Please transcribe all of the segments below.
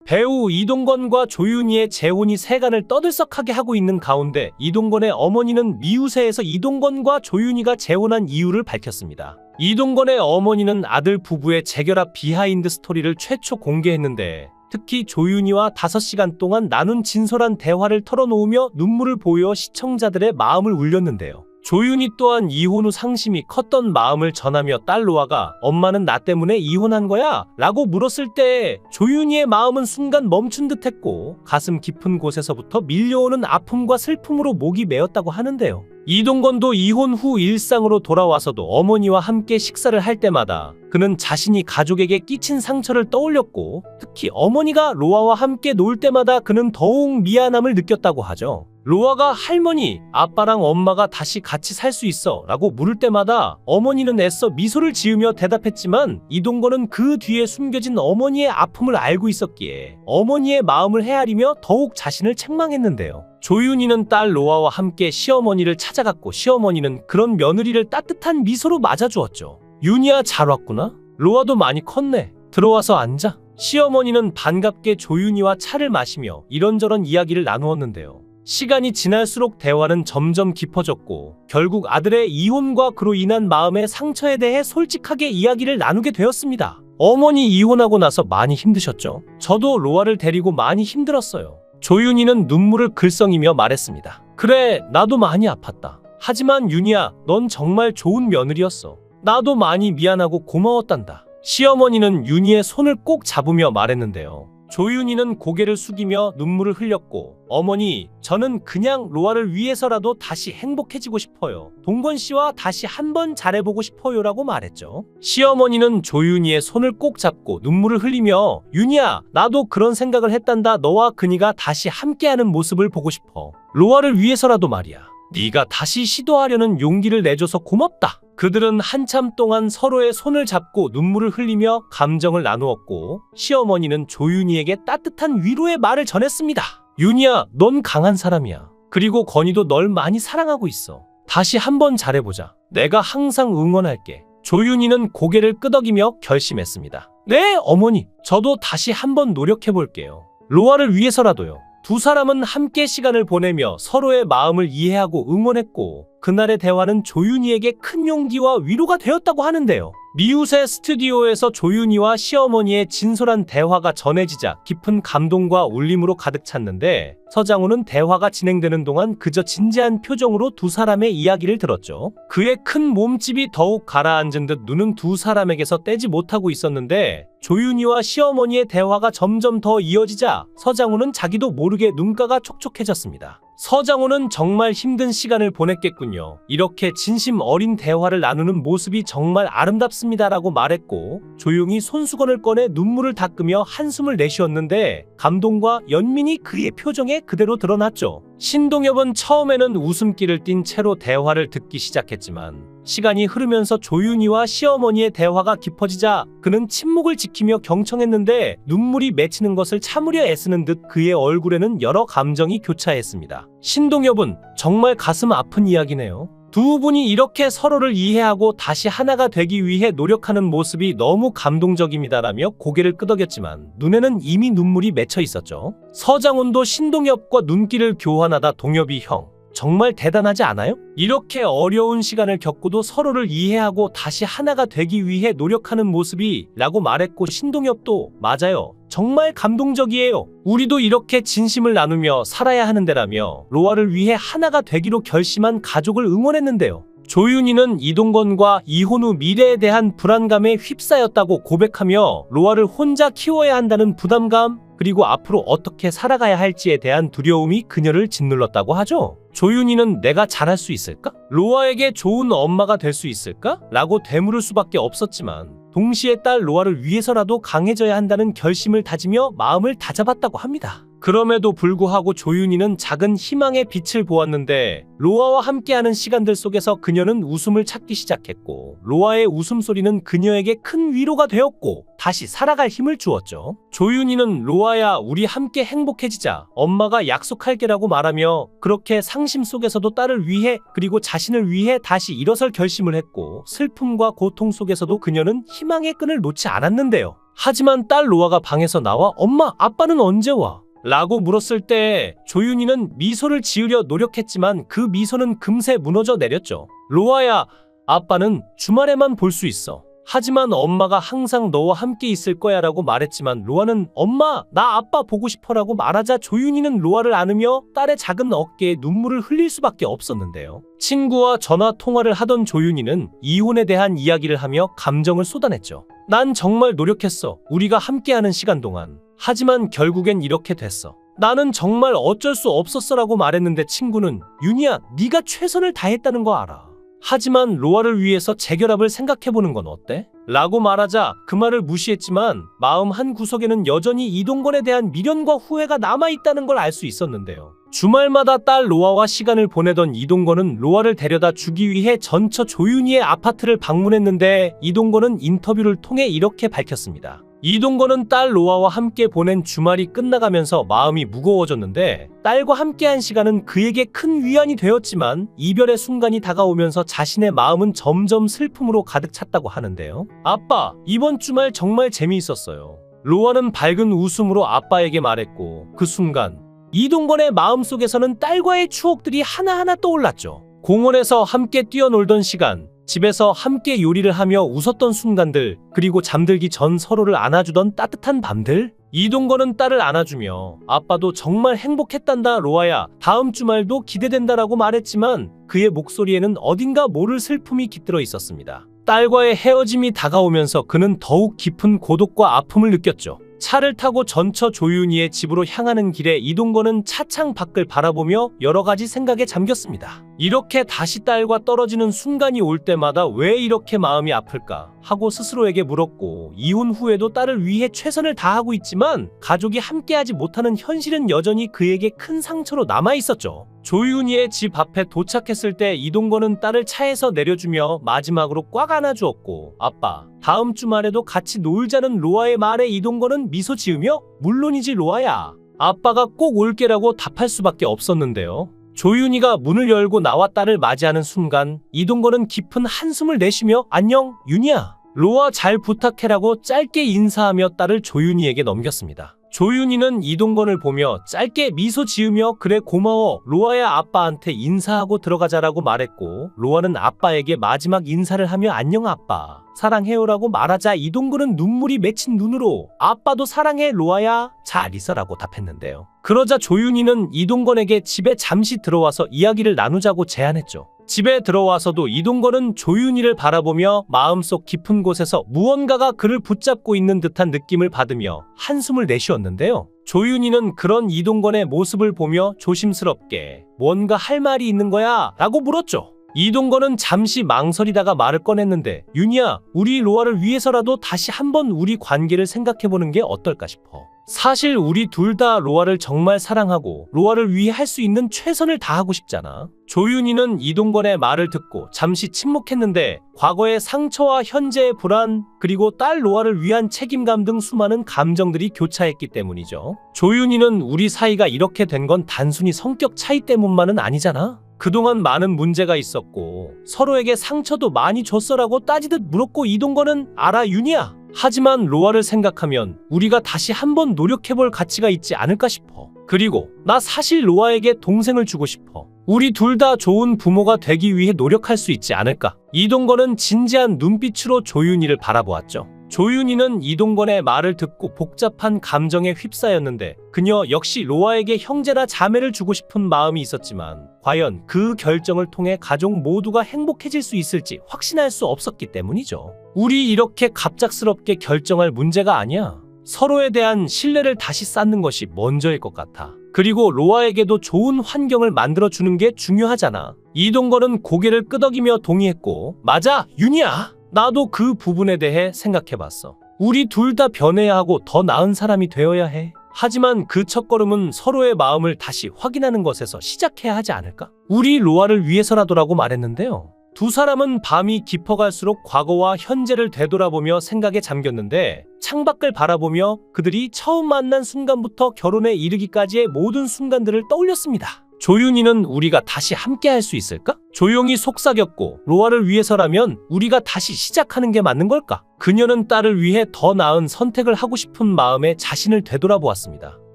배우 이동건과 조윤희의 재혼이 세간을 떠들썩하게 하고 있는 가운데 이동건의 어머니는 미우새에서 이동건과 조윤희가 재혼한 이유를 밝혔습니다. 이동건의 어머니는 아들 부부의 재결합 비하인드 스토리를 최초 공개했는데 특히 조윤희와 5시간 동안 나눈 진솔한 대화를 털어놓으며 눈물을 보여 시청자들의 마음을 울렸는데요. 조윤희 또한 이혼 후 상심이 컸던 마음을 전하며 딸 로아가 엄마는 나 때문에 이혼한 거야? 라고 물었을 때 조윤희의 마음은 순간 멈춘 듯 했고 가슴 깊은 곳에서부터 밀려오는 아픔과 슬픔으로 목이 메었다고 하는데요. 이동건도 이혼 후 일상으로 돌아와서도 어머니와 함께 식사를 할 때마다 그는 자신이 가족에게 끼친 상처를 떠올렸고 특히 어머니가 로아와 함께 놀 때마다 그는 더욱 미안함을 느꼈다고 하죠. 로아가 할머니, 아빠랑 엄마가 다시 같이 살 수 있어 라고 물을 때마다 어머니는 애써 미소를 지으며 대답했지만 이동건은 그 뒤에 숨겨진 어머니의 아픔을 알고 있었기에 어머니의 마음을 헤아리며 더욱 자신을 책망했는데요. 조윤희는 딸 로아와 함께 시어머니를 찾아갔고 시어머니는 그런 며느리를 따뜻한 미소로 맞아주었죠. 윤희야 잘 왔구나? 로아도 많이 컸네. 들어와서 앉아. 시어머니는 반갑게 조윤희와 차를 마시며 이런저런 이야기를 나누었는데요. 시간이 지날수록 대화는 점점 깊어졌고 결국 아들의 이혼과 그로 인한 마음의 상처에 대해 솔직하게 이야기를 나누게 되었습니다. 어머니 이혼하고 나서 많이 힘드셨죠? 저도 로아를 데리고 많이 힘들었어요. 조윤희는 눈물을 글썽이며 말했습니다. 그래, 나도 많이 아팠다. 하지만 윤희야, 넌 정말 좋은 며느리였어. 나도 많이 미안하고 고마웠단다. 시어머니는 윤희의 손을 꼭 잡으며 말했는데요. 조윤희는 고개를 숙이며 눈물을 흘렸고 어머니, 저는 그냥 로아를 위해서라도 다시 행복해지고 싶어요. 동건 씨와 다시 한번 잘해보고 싶어요 라고 말했죠. 시어머니는 조윤희의 손을 꼭 잡고 눈물을 흘리며 윤희야, 나도 그런 생각을 했단다. 너와 그니가 다시 함께하는 모습을 보고 싶어. 로아를 위해서라도 말이야. 네가 다시 시도하려는 용기를 내줘서 고맙다. 그들은 한참 동안 서로의 손을 잡고 눈물을 흘리며 감정을 나누었고 시어머니는 조윤희에게 따뜻한 위로의 말을 전했습니다. 윤희야, 넌 강한 사람이야. 그리고 건희도 널 많이 사랑하고 있어. 다시 한번 잘해보자. 내가 항상 응원할게. 조윤희는 고개를 끄덕이며 결심했습니다. 네, 어머니. 저도 다시 한번 노력해볼게요. 로아를 위해서라도요. 두 사람은 함께 시간을 보내며 서로의 마음을 이해하고 응원했고 그날의 대화는 조윤희에게 큰 용기와 위로가 되었다고 하는데요. 미우새 스튜디오에서 조윤희와 시어머니의 진솔한 대화가 전해지자 깊은 감동과 울림으로 가득 찼는데 서장훈은 대화가 진행되는 동안 그저 진지한 표정으로 두 사람의 이야기를 들었죠. 그의 큰 몸집이 더욱 가라앉은 듯 눈은 두 사람에게서 떼지 못하고 있었는데 조윤희와 시어머니의 대화가 점점 더 이어지자 서장훈은 자기도 모르게 눈가가 촉촉해졌습니다. 서장훈은 정말 힘든 시간을 보냈겠군요. 이렇게 진심 어린 대화를 나누는 모습이 정말 아름답습니다라고 말했고 조용히 손수건을 꺼내 눈물을 닦으며 한숨을 내쉬었는데 감동과 연민이 그의 표정에 그대로 드러났죠. 신동엽은 처음에는 웃음기를 띤 채로 대화를 듣기 시작했지만 시간이 흐르면서 조윤희와 시어머니의 대화가 깊어지자 그는 침묵을 지키며 경청했는데 눈물이 맺히는 것을 참으려 애쓰는 듯 그의 얼굴에는 여러 감정이 교차했습니다. 신동엽은 정말 가슴 아픈 이야기네요. 두 분이 이렇게 서로를 이해하고 다시 하나가 되기 위해 노력하는 모습이 너무 감동적입니다라며 고개를 끄덕였지만 눈에는 이미 눈물이 맺혀 있었죠. 서장훈도 신동엽과 눈길을 교환하다 동엽이 형, 정말 대단하지 않아요? 이렇게 어려운 시간을 겪고도 서로를 이해하고 다시 하나가 되기 위해 노력하는 모습이 라고 말했고 신동엽도 맞아요. 정말 감동적이에요. 우리도 이렇게 진심을 나누며 살아야 하는데라며 로아를 위해 하나가 되기로 결심한 가족을 응원했는데요. 조윤희는 이동건과 이혼 후 미래에 대한 불안감에 휩싸였다고 고백하며 로아를 혼자 키워야 한다는 부담감 그리고 앞으로 어떻게 살아가야 할지에 대한 두려움이 그녀를 짓눌렀다고 하죠. 조윤희는 내가 잘할 수 있을까? 로아에게 좋은 엄마가 될 수 있을까? 라고 되물을 수밖에 없었지만 동시에 딸 로아를 위해서라도 강해져야 한다는 결심을 다지며 마음을 다잡았다고 합니다. 그럼에도 불구하고 조윤희는 작은 희망의 빛을 보았는데 로아와 함께하는 시간들 속에서 그녀는 웃음을 찾기 시작했고 로아의 웃음소리는 그녀에게 큰 위로가 되었고 다시 살아갈 힘을 주었죠. 조윤희는 로아야 우리 함께 행복해지자 엄마가 약속할게라고 말하며 그렇게 상심 속에서도 딸을 위해 그리고 자신을 위해 다시 일어설 결심을 했고 슬픔과 고통 속에서도 그녀는 희망의 끈을 놓지 않았는데요. 하지만 딸 로아가 방에서 나와 엄마, 아빠는 언제 와? 라고 물었을 때 조윤희는 미소를 지으려 노력했지만 그 미소는 금세 무너져 내렸죠. 로아야, 아빠는 주말에만 볼 수 있어. 하지만 엄마가 항상 너와 함께 있을 거야 라고 말했지만 로아는 엄마, 나 아빠 보고 싶어 라고 말하자 조윤희는 로아를 안으며 딸의 작은 어깨에 눈물을 흘릴 수밖에 없었는데요. 친구와 전화 통화를 하던 조윤희는 이혼에 대한 이야기를 하며 감정을 쏟아냈죠. 난 정말 노력했어. 우리가 함께하는 시간 동안. 하지만 결국엔 이렇게 됐어. 나는 정말 어쩔 수 없었어 라고 말했는데 친구는 윤희야, 네가 최선을 다했다는 거 알아. 하지만 로아를 위해서 재결합을 생각해보는 건 어때? 라고 말하자 그 말을 무시했지만 마음 한구석에는 여전히 이동건에 대한 미련과 후회가 남아있다는 걸 알 수 있었는데요. 주말마다 딸 로아와 시간을 보내던 이동건은 로아를 데려다 주기 위해 전처 조윤희의 아파트를 방문했는데 이동건은 인터뷰를 통해 이렇게 밝혔습니다. 이동건은 딸 로아와 함께 보낸 주말이 끝나가면서 마음이 무거워졌는데 딸과 함께한 시간은 그에게 큰 위안이 되었지만 이별의 순간이 다가오면서 자신의 마음은 점점 슬픔으로 가득 찼다고 하는데요. 아빠, 이번 주말 정말 재미있었어요. 로아는 밝은 웃음으로 아빠에게 말했고 그 순간 이동건의 마음속에서는 딸과의 추억들이 하나하나 떠올랐죠. 공원에서 함께 뛰어놀던 시간, 집에서 함께 요리를 하며 웃었던 순간들, 그리고 잠들기 전 서로를 안아주던 따뜻한 밤들. 이동건은 딸을 안아주며 아빠도 정말 행복했단다 로아야, 다음 주말도 기대된다라고 말했지만 그의 목소리에는 어딘가 모를 슬픔이 깃들어 있었습니다. 딸과의 헤어짐이 다가오면서 그는 더욱 깊은 고독과 아픔을 느꼈죠. 차를 타고 전처 조윤희의 집으로 향하는 길에 이동건은 차창 밖을 바라보며 여러 가지 생각에 잠겼습니다. 이렇게 다시 딸과 떨어지는 순간이 올 때마다 왜 이렇게 마음이 아플까 하고 스스로에게 물었고, 이혼 후에도 딸을 위해 최선을 다하고 있지만 가족이 함께하지 못하는 현실은 여전히 그에게 큰 상처로 남아있었죠. 조윤희의 집 앞에 도착했을 때 이동건은 딸을 차에서 내려주며 마지막으로 꽉 안아주었고, 아빠, 다음 주말에도 같이 놀자는 로아의 말에 이동건은 미소 지으며 물론이지 로아야, 아빠가 꼭 올게라고 답할 수밖에 없었는데요. 조윤희가 문을 열고 나와 딸을 맞이하는 순간 이동건은 깊은 한숨을 내쉬며 안녕 윤희야, 로아 잘 부탁해라고 짧게 인사하며 딸을 조윤희에게 넘겼습니다. 조윤희는 이동건을 보며 짧게 미소 지으며 그래 고마워 로아야, 아빠한테 인사하고 들어가자라고 말했고, 로아는 아빠에게 마지막 인사를 하며 안녕 아빠, 사랑해요라고 말하자 이동건은 눈물이 맺힌 눈으로 아빠도 사랑해 로아야, 잘 있어라고 답했는데요. 그러자 조윤희는 이동건에게 집에 잠시 들어와서 이야기를 나누자고 제안했죠. 집에 들어와서도 이동건은 조윤희를 바라보며 마음속 깊은 곳에서 무언가가 그를 붙잡고 있는 듯한 느낌을 받으며 한숨을 내쉬었는데요. 조윤희는 그런 이동건의 모습을 보며 조심스럽게 뭔가 할 말이 있는 거야? 라고 물었죠. 이동건은 잠시 망설이다가 말을 꺼냈는데 윤희야, 우리 로아를 위해서라도 다시 한번 우리 관계를 생각해보는 게 어떨까 싶어. 사실 우리 둘 다 로아를 정말 사랑하고 로아를 위해 할 수 있는 최선을 다하고 싶잖아. 조윤희는 이동건의 말을 듣고 잠시 침묵했는데 과거의 상처와 현재의 불안, 그리고 딸 로아를 위한 책임감 등 수많은 감정들이 교차했기 때문이죠. 조윤희는 우리 사이가 이렇게 된 건 단순히 성격 차이 때문만은 아니잖아. 그동안 많은 문제가 있었고 서로에게 상처도 많이 줬어라고 따지듯 물었고, 이동건은 알아 윤희야, 하지만 로아를 생각하면 우리가 다시 한번 노력해볼 가치가 있지 않을까 싶어. 그리고 나 사실 로아에게 동생을 주고 싶어. 우리 둘 다 좋은 부모가 되기 위해 노력할 수 있지 않을까. 이동건은 진지한 눈빛으로 조윤희를 바라보았죠. 조윤희는 이동건의 말을 듣고 복잡한 감정에 휩싸였는데 그녀 역시 로아에게 형제나 자매를 주고 싶은 마음이 있었지만 과연 그 결정을 통해 가족 모두가 행복해질 수 있을지 확신할 수 없었기 때문이죠. 우리 이렇게 갑작스럽게 결정할 문제가 아니야. 서로에 대한 신뢰를 다시 쌓는 것이 먼저일 것 같아. 그리고 로아에게도 좋은 환경을 만들어주는 게 중요하잖아. 이동건은 고개를 끄덕이며 동의했고, 맞아 윤희야, 나도 그 부분에 대해 생각해봤어. 우리 둘 다 변해야 하고 더 나은 사람이 되어야 해. 하지만 그 첫걸음은 서로의 마음을 다시 확인하는 것에서 시작해야 하지 않을까? 우리 로아를 위해서라도라고 말했는데요. 두 사람은 밤이 깊어갈수록 과거와 현재를 되돌아보며 생각에 잠겼는데 창밖을 바라보며 그들이 처음 만난 순간부터 결혼에 이르기까지의 모든 순간들을 떠올렸습니다. 조윤희는 우리가 다시 함께 할 수 있을까? 조용히 속삭였고 로아를 위해서라면 우리가 다시 시작하는 게 맞는 걸까? 그녀는 딸을 위해 더 나은 선택을 하고 싶은 마음에 자신을 되돌아보았습니다.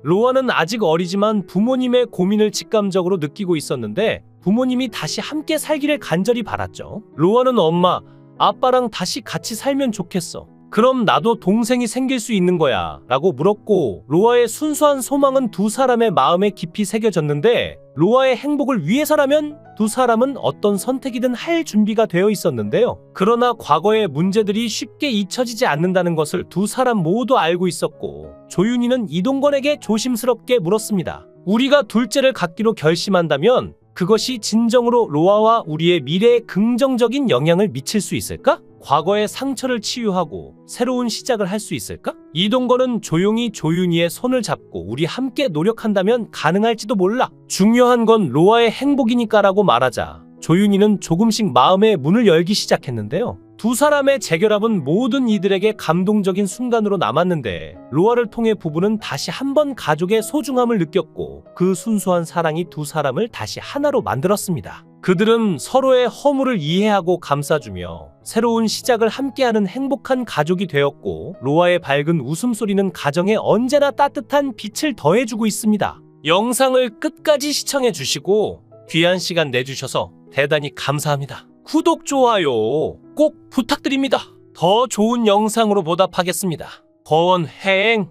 로아는 아직 어리지만 부모님의 고민을 직감적으로 느끼고 있었는데 부모님이 다시 함께 살기를 간절히 바랐죠. 로아는 엄마, 아빠랑 다시 같이 살면 좋겠어. 그럼 나도 동생이 생길 수 있는 거야 라고 물었고 로아의 순수한 소망은 두 사람의 마음에 깊이 새겨졌는데 로아의 행복을 위해서라면 두 사람은 어떤 선택이든 할 준비가 되어 있었는데요. 그러나 과거의 문제들이 쉽게 잊혀지지 않는다는 것을 두 사람 모두 알고 있었고 조윤희는 이동건에게 조심스럽게 물었습니다. 우리가 둘째를 갖기로 결심한다면 그것이 진정으로 로아와 우리의 미래에 긍정적인 영향을 미칠 수 있을까? 과거의 상처를 치유하고 새로운 시작을 할 수 있을까? 이동건은 조용히 조윤희의 손을 잡고 우리 함께 노력한다면 가능할지도 몰라. 중요한 건 로아의 행복이니까라고 말하자 조윤희는 조금씩 마음의 문을 열기 시작했는데요. 두 사람의 재결합은 모든 이들에게 감동적인 순간으로 남았는데 로아를 통해 부부는 다시 한번 가족의 소중함을 느꼈고 그 순수한 사랑이 두 사람을 다시 하나로 만들었습니다. 그들은 서로의 허물을 이해하고 감싸주며 새로운 시작을 함께하는 행복한 가족이 되었고 로아의 밝은 웃음소리는 가정에 언제나 따뜻한 빛을 더해주고 있습니다. 영상을 끝까지 시청해주시고 귀한 시간 내주셔서 대단히 감사합니다. 구독, 좋아요 꼭 부탁드립니다. 더 좋은 영상으로 보답하겠습니다. 거원행